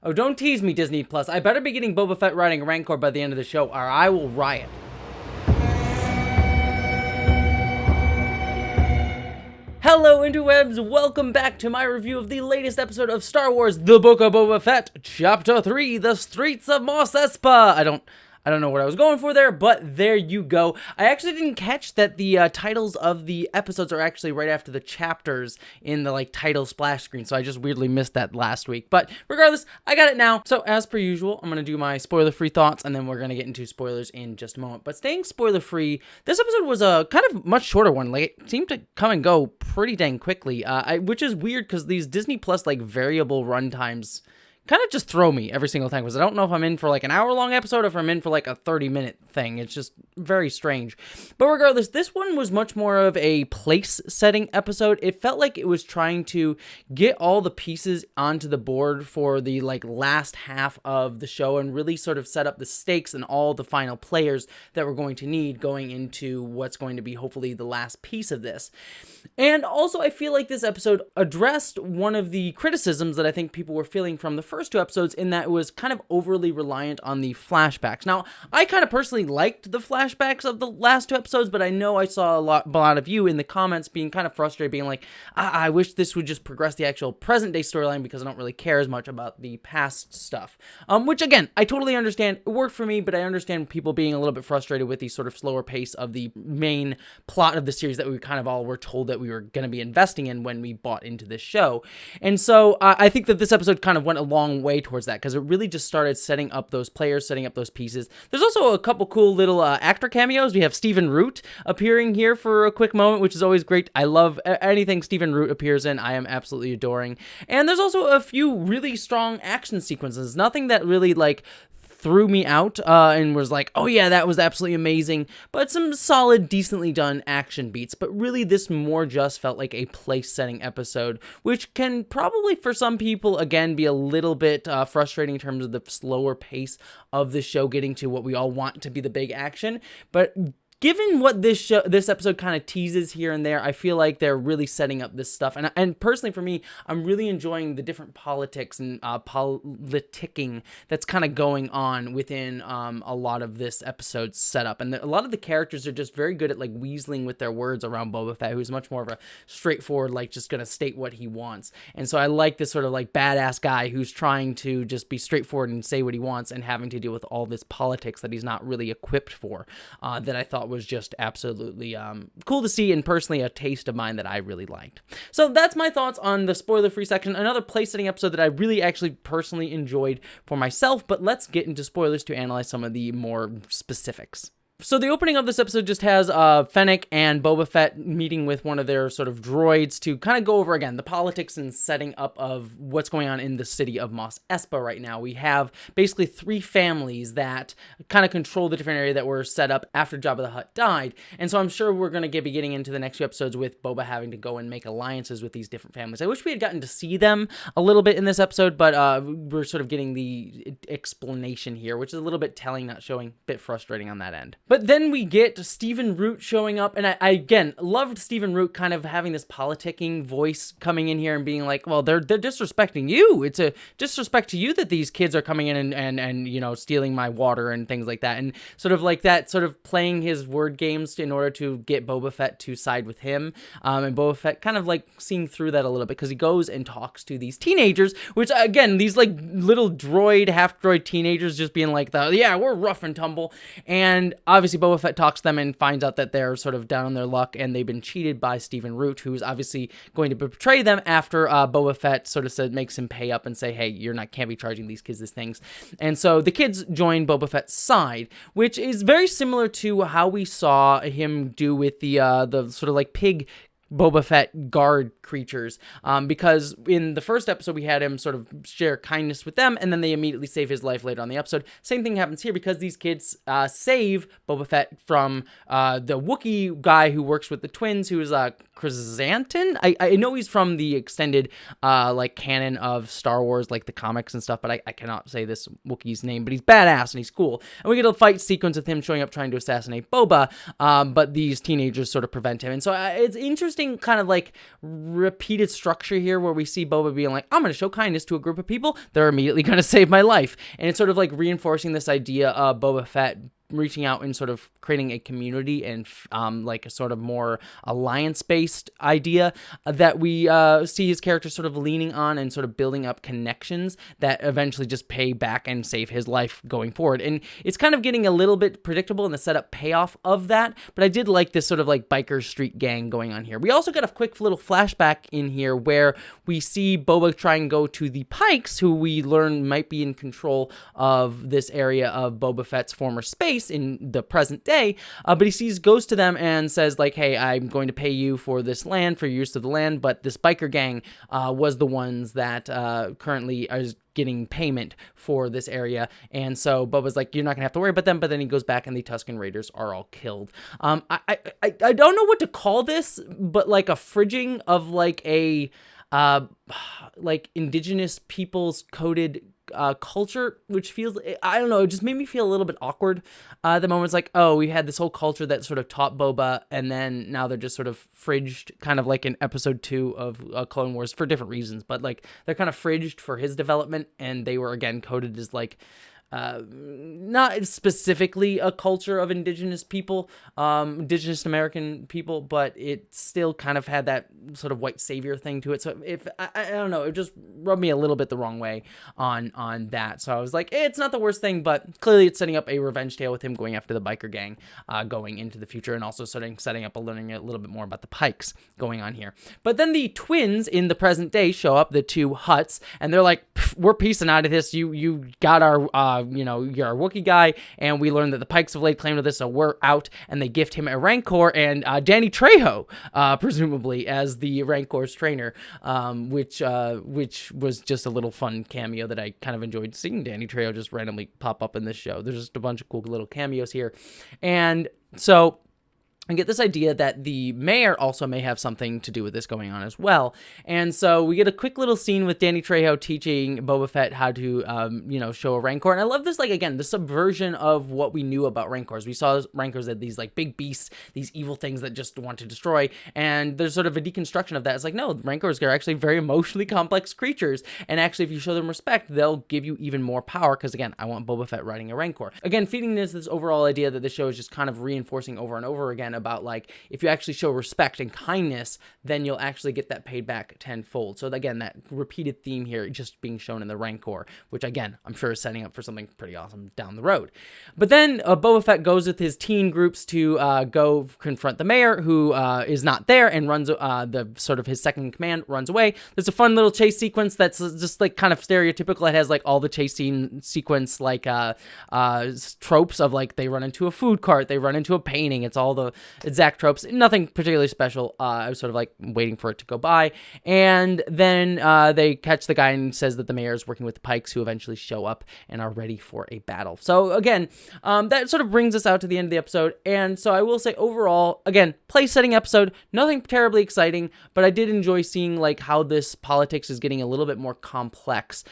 Oh, don't tease me, Disney Plus. I better be getting Boba Fett riding a Rancor by the end of the show, or I will riot. Hello, interwebs! Welcome back to my review of the latest episode of Star Wars: The Book of Boba Fett, Chapter 3, The Streets of Mos Espa. I don't know what I was going for there, but there you go. I actually didn't catch that the titles of the episodes are actually right after the chapters in the title splash screen, so I just weirdly missed that last week. But regardless, I got it now. So as per usual, I'm going to do my spoiler-free thoughts, and then we're going to get into spoilers in just a moment. But staying spoiler-free, this episode was a kind of much shorter one. It seemed to come and go pretty dang quickly, which is weird because these Disney Plus variable runtimes kind of just throw me every single time, because I don't know if I'm in for an hour-long episode or if I'm in for a 30-minute thing. It's just very strange. But regardless, this one was much more of a place-setting episode. It felt like it was trying to get all the pieces onto the board for the last half of the show and really sort of set up the stakes and all the final players that we're going to need going into what's going to be hopefully the last piece of this. And also, I feel like this episode addressed one of the criticisms that I think people were feeling from the first two episodes, in that it was kind of overly reliant on the flashbacks. Now, I kind of personally liked the flashbacks of the last two episodes, but I know I saw a lot of you in the comments being kind of frustrated, being like, I wish this would just progress the actual present-day storyline because I don't really care as much about the past stuff. Which, again, I totally understand. It worked for me, but I understand people being a little bit frustrated with the sort of slower pace of the main plot of the series that we kind of all were told that we were going to be investing in when we bought into this show. And so I think that this episode kind of went a long way towards that, because it really just started setting up those players, setting up those pieces. There's also a couple cool little actor cameos. We have Stephen Root appearing here for a quick moment, which is always great. I love anything Stephen Root appears in. I am absolutely adoring. And there's also a few really strong action sequences. Nothing that really threw me out and was like, oh yeah, that was absolutely amazing, but some solid, decently done action beats. But really, this more just felt like a place-setting episode, which can probably, for some people, again, be a little bit frustrating in terms of the slower pace of the show getting to what we all want to be the big action. But given what this episode kind of teases here and there, I feel like they're really setting up this stuff. And personally, for me, I'm really enjoying the different politics and politicking that's kind of going on within a lot of this episode's setup. And a lot of the characters are just very good at weaseling with their words around Boba Fett, who's much more of a straightforward, just going to state what he wants. And so I like this sort of badass guy who's trying to just be straightforward and say what he wants, and having to deal with all this politics that he's not really equipped for, that I thought was just absolutely cool to see, and personally a taste of mine that I really liked. So that's my thoughts on the spoiler-free section. Another place-setting episode that I really actually personally enjoyed for myself, but let's get into spoilers to analyze some of the more specifics. So the opening of this episode just has Fennec and Boba Fett meeting with one of their sort of droids to kind of go over, again, the politics and setting up of what's going on in the city of Mos Espa right now. We have basically three families that kind of control the different area that were set up after Jabba the Hutt died. And so I'm sure we're going to be getting into the next few episodes with Boba having to go and make alliances with these different families. I wish we had gotten to see them a little bit in this episode, but we're sort of getting the explanation here, which is a little bit telling, not showing, a bit frustrating on that end. But then we get Stephen Root showing up, and I again, loved Stephen Root kind of having this politicking voice coming in here and being like, well, they're disrespecting you. It's a disrespect to you that these kids are coming in and stealing my water and things like that. And sort of that, sort of playing his word games in order to get Boba Fett to side with him. And Boba Fett kind of seeing through that a little bit, because he goes and talks to these teenagers, which again, these little droid, half-droid teenagers just being yeah, we're rough and tumble. And obviously Boba Fett talks to them and finds out that they're sort of down on their luck and they've been cheated by Stephen Root, who's obviously going to betray them after Boba Fett sort of makes him pay up and say, hey, can't be charging these kids these things. And so the kids join Boba Fett's side, which is very similar to how we saw him do with the sort of pig Boba Fett guard creatures, because in the first episode we had him sort of share kindness with them, and then they immediately save his life later on the episode. Same thing happens here, because these kids save Boba Fett from the Wookiee guy who works with the twins, who is Chrysanthemum. I know he's from the extended canon of Star Wars, the comics and stuff, but I cannot say this Wookiee's name, but he's badass and he's cool. And we get a fight sequence with him showing up trying to assassinate Boba, but these teenagers sort of prevent him. And so it's interesting interesting kind of like repeated structure here where we see Boba being like, I'm going to show kindness to a group of people. They're immediately going to save my life. And it's sort of like reinforcing this idea of Boba Fett reaching out and sort of creating a community and like a sort of more alliance-based idea that we see his character sort of leaning on and sort of building up connections that eventually just pay back and save his life going forward. And it's kind of getting a little bit predictable in the setup payoff of that, but I did like this sort of like biker street gang going on here. We also got a quick little flashback in here where we see Boba try and go to the Pikes, who we learn might be in control of this area of Boba Fett's former space in the present day, but he goes to them and says like, hey, I'm going to pay you for this land, for use of the land, but this biker gang was the ones that currently are getting payment for this area, and so Boba's like, you're not gonna have to worry about them, but then he goes back and the Tusken Raiders are all killed. I don't know what to call this, but like a fridging of like a like indigenous peoples coded culture, which feels, I don't know, it just made me feel a little bit awkward. The moment's like, oh, we had this whole culture that sort of taught Boba, and then now they're just sort of fridged, kind of like in episode 2 of Clone Wars for different reasons, but like they're kind of fridged for his development, and they were again coded as like not specifically a culture of indigenous people, indigenous American people, but it still kind of had that sort of white savior thing to it. So if I don't know, it just rubbed me a little bit the wrong way on that. So I was like, it's not the worst thing, but clearly it's setting up a revenge tale with him going after the biker gang going into the future, and also setting up learning a little bit more about the Pikes going on here. But then the twins in the present day show up, the two Hutts, and they're like, we're piecing out of this. You got our you're our Wookiee guy, and we learned that the Pikes have laid claim to this, so we're out, and they gift him a Rancor and Danny Trejo, presumably, as the Rancor's trainer, which was just a little fun cameo that I kind of enjoyed seeing Danny Trejo just randomly pop up in this show. There's just a bunch of cool little cameos here, and so I get this idea that the mayor also may have something to do with this going on as well. And so we get a quick little scene with Danny Trejo teaching Boba Fett how to, show a Rancor. And I love this, like, again, the subversion of what we knew about Rancors. We saw Rancors as these, like, big beasts, these evil things that just want to destroy. And there's sort of a deconstruction of that. It's like, no, Rancors are actually very emotionally complex creatures. And actually, if you show them respect, they'll give you even more power. Because, again, I want Boba Fett riding a Rancor. Again, feeding this overall idea that the show is just kind of reinforcing over and over again about, like, if you actually show respect and kindness, then you'll actually get that paid back tenfold. So again, that repeated theme here just being shown in the Rancor, which again, I'm sure is setting up for something pretty awesome down the road. But then Boba Fett goes with his teen groups to go confront the mayor, who is not there, and runs the sort of his second in command runs away. There's a fun little chase sequence that's just like kind of stereotypical. It has like all the chase scene sequence like tropes of like they run into a food cart, they run into a painting. It's all the exact tropes, nothing particularly special. I was sort of like waiting for it to go by, and then they catch the guy and says that the mayor is working with the Pikes, who eventually show up and are ready for a battle. So again, that sort of brings us out to the end of the episode, and so I will say overall, again, place setting episode, nothing terribly exciting, but I did enjoy seeing like how this politics is getting a little bit more complex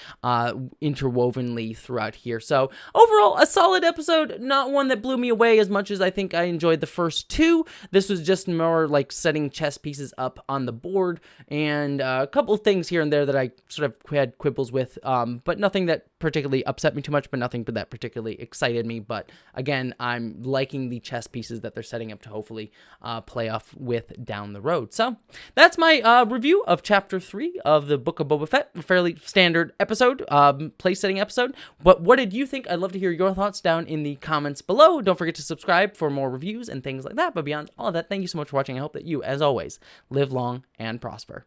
interwovenly throughout here. So overall, a solid episode, not one that blew me away as much as I think I enjoyed the first two. This was just more like setting chess pieces up on the board, and a couple of things here and there that I sort of had quibbles with, but nothing that particularly upset me too much, but nothing that particularly excited me. But again, I'm liking the chess pieces that they're setting up to hopefully play off with down the road. So that's my review of Chapter 3 of the Book of Boba Fett, a fairly standard episode, place setting episode. But what did you think? I'd love to hear your thoughts down in the comments below. Don't forget to subscribe for more reviews and things like that. But beyond all of that, thank you so much for watching. I hope that you, as always, live long and prosper.